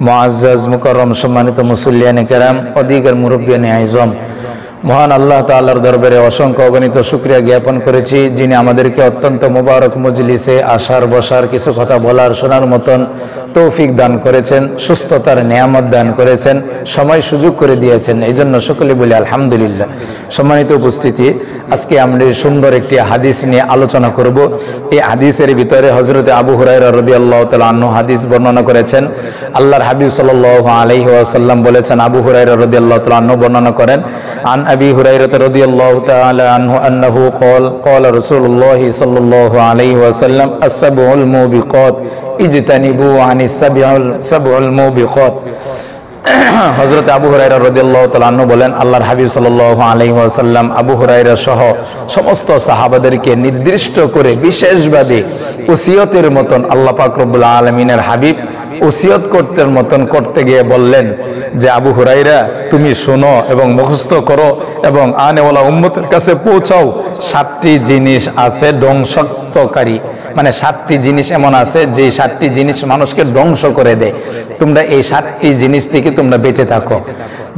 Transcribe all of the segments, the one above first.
মুআজ্জাজ মুকাররম সম্মানিত মুসল্লিয়ানে কেরাম, অধিকার মুরব্বিয়ানে আইজম, মহান আল্লাহ তাআলার দরবারে অসংখ্য অগণিত শুকরিয়া জ্ঞাপন করেছি, যিনি আমাদেরকে অত্যন্ত মুবারক মজলিসে আসার বসার কিছু কথা বলার শোনার মতন তৌফিক দান করেছেন, সুস্থতার নিয়ামত দান করেছেন, সময় সুযোগ করে দিয়েছেন। এই জন্য সকলে বলি আলহামদুলিল্লাহ। সম্মানিত উপস্থিতি, আজকে আমরা সুন্দর একটি হাদিস নিয়ে আলোচনা করব। এই হাদিসের ভিতরে হযরতে আবু হুরায়রা রাদিয়াল্লাহু তাআলা আনহু হাদিস বর্ণনা করেছেন। আল্লাহর হাবিব সাল্লাল্লাহু আলাইহি ওয়াসাল্লাম বলেছেন, আবু হুরায়রা রাদিয়াল্লাহু তাআলা আনহু বর্ণনা করেন, আন আবি হুরায়রা রাদিয়াল্লাহু তাআলা আনহু আন্নাহু ক্বালা রাসূলুল্লাহ সাল্লাল্লাহু আলাইহি ওয়াসাল্লাম আস-সাবউল মুবিকাত ইজতানিবু আনিস সাবউল মুবিকাত। হযরত আবু হুরায়রা রাদিয়াল্লাহু তাআলা আনহু বলেন, আল্লাহর হাবিব সাল্লাল্লাহু আলাইহি ওয়াসাল্লাম আবু হুরায়রা সহ সমস্ত সাহাবাদেরকে নির্দিষ্ট করে বিশেষভাবে ওসিয়তের মতন আল্লাহ পাক রব্বুল আলামিনের হাবিব ওসিয়ত করতে গিয়ে বললেন যে, আবু হুরায়রা তুমি শোনো এবং মুখস্থ করো এবং আনেওয়ালা উম্মতের কাছে পৌঁছাও। 7টি জিনিস আছে ধ্বংসকারী, মানে 7টি জিনিস এমন আছে যে 7টি জিনিস মানুষকে ধ্বংস করে দেয়। তোমরা এই 7টি জিনিস থেকে তোমরা বেঁচে থাকো।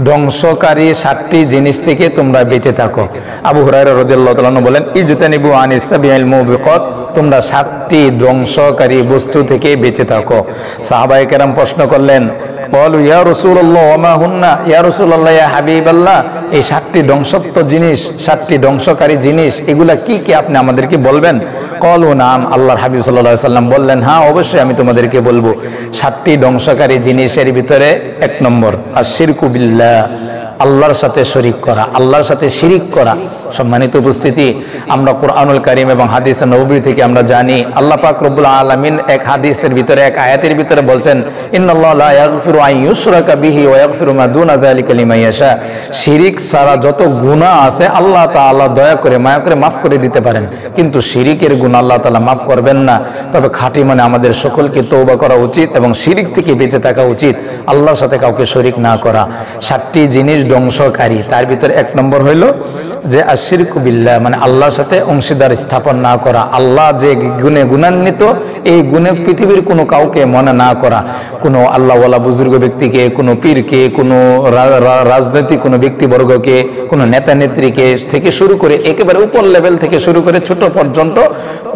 ধ্বংসকারী 7টি জিনিস থেকে তোমরা বেঁচে থাকো। আবু হুরায়রা রাদিয়াল্লাহু তাআলা আনহু বলেন, ইজতানিবু আনিস সাবিল মুবিকাত, তোমরা 7টি ধ্বংসকারী বস্তু থেকে বেঁচে থাকো। সাহাবায়ে কেরাম প্রশ্ন করলেন, বলু ইয়া রাসূলুল্লাহ ওয়া মা হুন্না, ইয়া রাসূলুল্লাহ ইয়া হাবিবাল্লাহ, এই 7টি ধ্বংসাত্মক জিনিস, 7টি ধ্বংসকারী জিনিস, এগুলা কি কি আপনি আমাদেরকে বলবেন? ক্বালু নাম, আল্লাহর হাবিব সাল্লাল্লাহু আলাইহি ওয়াসাল্লাম বললেন, হ্যাঁ অবশ্যই আমি তোমাদেরকে বলবো। 7টি ধ্বংসকারী জিনিসের ভিতরে 1 নম্বর আশ-শিরকু বিল্লাহ, আল্লাহর সাথে শরীক করা, আল্লাহর সাথে শিরিক করা। সম্মানিত উপস্থিতি, আমরা কুরআনুল কারীম এবং হাদিসে নববী থেকে আমরা জানি আল্লাহ পাক রব্বুল আলামিন এক হাদিসের ভিতরে, এক আয়াতের ভিতরে বলছেন, ইন্নাল্লাহা লা ইয়াগফিরু আন ইউশরাকা বিহি ওয়া ইয়াগফিরু মা দুনা যালিকা লিমান ইয়াশা। শিরিক ছাড়া যত গুনাহ আছে আল্লাহ তাআলা দয়া করে মায়া করে মাফ করে দিতে পারেন, কিন্তু শিরিকের গুনাহ আল্লাহ তাআলা মাফ করবেন না। তবে খাঁটি মানে আমাদের সকলকে তওবা করা উচিত এবং শিরিক থেকে বেঁচে থাকা উচিত, আল্লাহর সাথে কাউকে শরীক না করা। 7টি জিনিস ধ্বংসকারী, তার ভিতরে 1 নম্বর হইল যে আশ-শিরকু বিল্লাহ, মানে আল্লাহর সাথে অংশীদার স্থাপন না করা। আল্লাহ যে গুণে গুণান্বিত, এই গুণে পৃথিবীর কোনো কাউকে মনে না করা। কোনো আল্লাহওয়ালা বুজুর্গ ব্যক্তিকে, কোনো পীরকে, কোনো রাজনৈতিক কোনো ব্যক্তিবর্গকে, কোনো নেতা নেত্রীকে থেকে শুরু করে একেবারে উপর লেভেল থেকে শুরু করে ছোট পর্যন্ত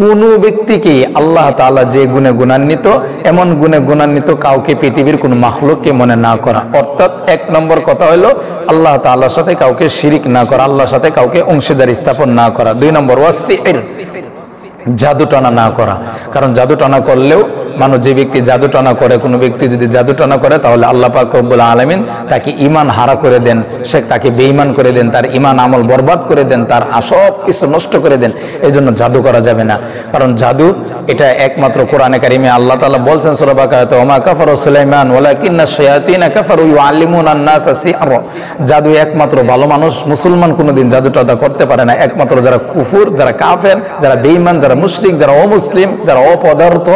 কোনো ব্যক্তিকে আল্লাহ তাআলা যে গুণে গুণান্বিত, এমন গুণে গুণান্বিত কাউকে পৃথিবীর কোনো মাখলুককে মনে না করা। অর্থাৎ 1 নম্বর কথা হলো আল্লাহ তাআলার সাথে কাউকে শিরিক না করা, আল্লাহর সাথে কাউকে অংশীদার স্থাপন না করা। 2 নম্বর ওয়াসির, জাদুটনা না করা। কারণ জাদুটনা করলেও মানুষ, যে ব্যক্তি জাদুটনা করে, কোনো ব্যক্তি যদি জাদুটনা করে তাহলে আল্লাহ পাক রব্বুল আলামিন তাকে ঈমান হারা করে দেন, সে তাকে বেঈমান করে দেন, তার ঈমান আমল বরবাদ করে দেন, তার সব কিছু নষ্ট করে দেন। এই জন্য জাদু করা যাবে না। কারণ জাদু এটা একমাত্র কোরআনে কারিমে আল্লাহ তাআলা বলছেন সূরা বাকারাতে, ওয়া মা কাফারা সুলাইমান ওয়ালাকিন্নাশ শায়াতিনা কাফারু ইউআল্লিমুনা আন-নাসা সিহর। জাদু একমাত্র ভালো মানুষ, মুসলমান কোনোদিন জাদুটনা করতে পারে না। একমাত্র যারা কুফর, যারা কাফের, যারা বেঈমান, যারা মুশরিক, যারা অমুসলিম, যারা অপদার্থ,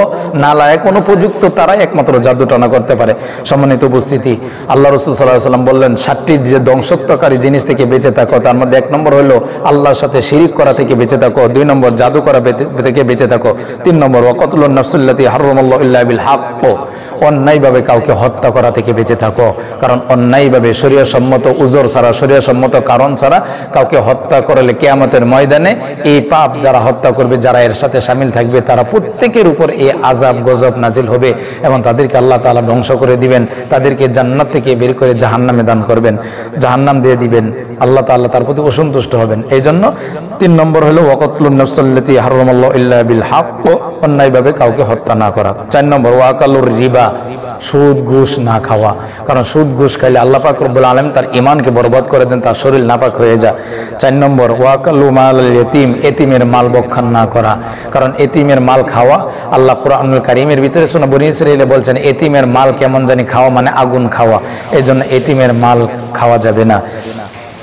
নালায়েক, অনুপযুক্ত, তারাই একমাত্র জাদুটনা করতে পারে। সম্মানিত উপস্থিতি, আল্লাহ রাসূল সাল্লাল্লাহু আলাইহি ওয়াসাল্লাম বললেন 7টি যে ধ্বংসকারী জিনিস থেকে বেঁচে থাকো। তার মধ্যে 1 নম্বর হলো আল্লাহর সাথে শিরিক করা থেকে বেঁচে থাকো। 2 নম্বর জাদু করা থেকে বেঁচে থাকো। 3 নম্বর ওয়া কতলুন নাফসুল্লাতী হারামাল্লাহু ইল্লা বিল হক, অন্যায়ভাবে কাউকে হত্যা করা থেকে বেঁচে থাকো। কারণ অন্যায়ভাবে শরীয়সম্মত উযর ছাড়া, শরীয়সম্মত কারণ ছাড়া কাউকে হত্যা করলে কিয়ামতের ময়দানে এই পাপ যারা হত্যা করবে, যারা এর সাথে শামিল থাকবে, তারা প্রত্যেকের উপর এই আযাব গজব নাজিল হবে এবং তাদেরকে আল্লাহ তাআলা ধ্বংস করে দিবেন। তাদেরকে জান্নাত থেকে বের করে জাহান্নামে দান করবেন, জাহান্নাম দিয়ে দিবেন। আল্লাহ তাআলা তার প্রতি অসন্তুষ্ট হবেন। এই জন্য 3 নম্বর হলো ওয়াকাতুলুন নাফসাল্লাতী হারামাল্লাহু ইল্লা বিল হক, অন্যায়ভাবে কাউকে হত্যা না করা। 4 নম্বর ওয়াকালুর রিবা, সুদ ঘুষ না খাওয়া। কারণ সুদ ঘুষ খাইলে আল্লাহ পাক রব্বুল আলামিন তার ঈমানকে বরবাদ করে দেন, তার শরীর নাপাক হয়ে যায়। 4 নম্বর ওয়াকালু মালাল ইয়াতীম, এতিমের মাল ভক্ষণ না করা। কারণ এতিমের মাল খাওয়া, আল্লাহ কুরআনুল কারীমের ভিতরে সূরা বনী ইসরাঈলে বলছেন এতিমের মাল কেমন জানি খাওয়া, মানে আগুন খাওয়া। এই জন্য এতিমের মাল খাওয়া যাবে না।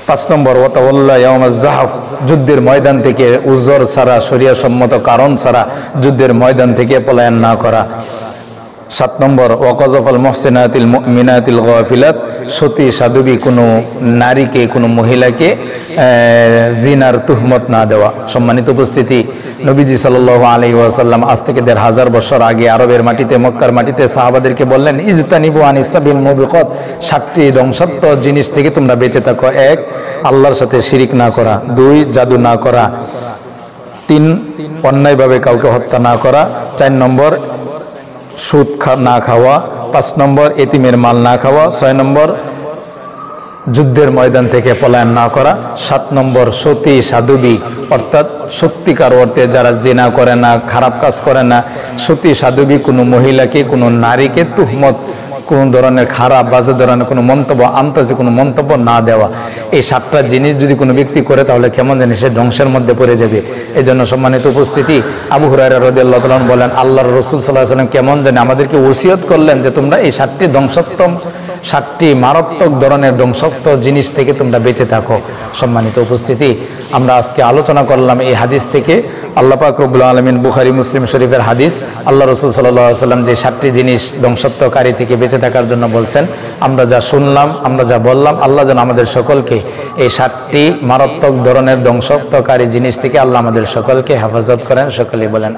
5 নম্বর ওয়াতাওয়াল্লা ইয়াউমাজ যাহফ, যুদ্ধের ময়দান থেকে উযর ছাড়া, শরীয়সম্মত কারণ ছাড়া যুদ্ধের ময়দান থেকে পলায়ন না করা। 7 নম্বর ওয়াকাযাফাল মুহসিনাতিল মুমিনাতিল গাফিলাত, সতী সাধবী কোনো নারীকে, কোনো মহিলাকে জিনার তুহমত না দেওয়া। সম্মানিত উপস্থিতি, নবীজি সাল্লাল্লাহু আলাইহি ওয়াসাল্লাম আজ থেকে 1500 বছর আগে আরবের মাটিতে, মক্কার মাটিতে সাহাবাদেরকে বললেন, ইজতানিবু আনিস সাবিল মুবিকাত, 7টি ধ্বংসাত্মক জিনিস থেকে তোমরা বেঁচে থাকো। 1, আল্লাহর সাথে শিরিক না করা। 2, জাদু না করা। 3, অন্যায়ভাবে কাউকে হত্যা না করা। 4 নম্বর, সুদ না খাওয়া। 5 নম্বর, এতিমের মাল না খাওয়া। 6 নম্বর, যুদ্ধের ময়দান থেকে পলায়ন না করা। 7 নম্বর, সতী সাধবী, অর্থাৎ সত্যিকার অর্থে যারা জিনা করে না, খারাপ কাজ করে না, সতী সাধবী কোনো মহিলাকে, কোনো নারীকে তুহমত, কোন ধরনের খারাপ বাজে ধরনের কোনো মন্তব্য, আন্তাজে কোনো মন্তব্য না দেওয়া। এই 7টা জিনিস যদি কোনো ব্যক্তি করে তাহলে কেমন জানি সে ধ্বংসের মধ্যে পড়ে যাবে। এই জন্য সম্মানিত উপস্থিতি, আবু হুরায়রা রাদিয়াল্লাহু তাআলা বলেন, আল্লাহর রাসূল সাল্লাল্লাহু আলাইহি ওয়াসাল্লাম কেমন জানি আমাদেরকে ওসিয়ত করলেন যে তোমরা এই 7টি ধ্বংসাত্মক, 7টি মারাত্মক ধরনের ধ্বংসাত্মক জিনিস থেকে তোমরা বেঁচে থাকো। সম্মানিত উপস্থিতি, আমরা আজকে আলোচনা করলাম এই হাদিস থেকে। আল্লাহ পাক রব্বুল আলামিন বুখারী মুসলিম শরীফের হাদিস, আল্লাহ রাসূল সাল্লাল্লাহু আলাইহি ওয়াসাল্লাম যে 7টি জিনিস ধ্বংসাত্মকারী থেকে বেঁচে থাকার জন্য বলছেন, আমরা যা শুনলাম, আমরা যা বললাম, আল্লাহ যেন আমাদের সকলকে এই 7টি মারাত্মক ধরনের ধ্বংসাত্মকারী জিনিস থেকে আল্লাহ আমাদের সকলকে হেফাজত করেন। সকলেই বলেন।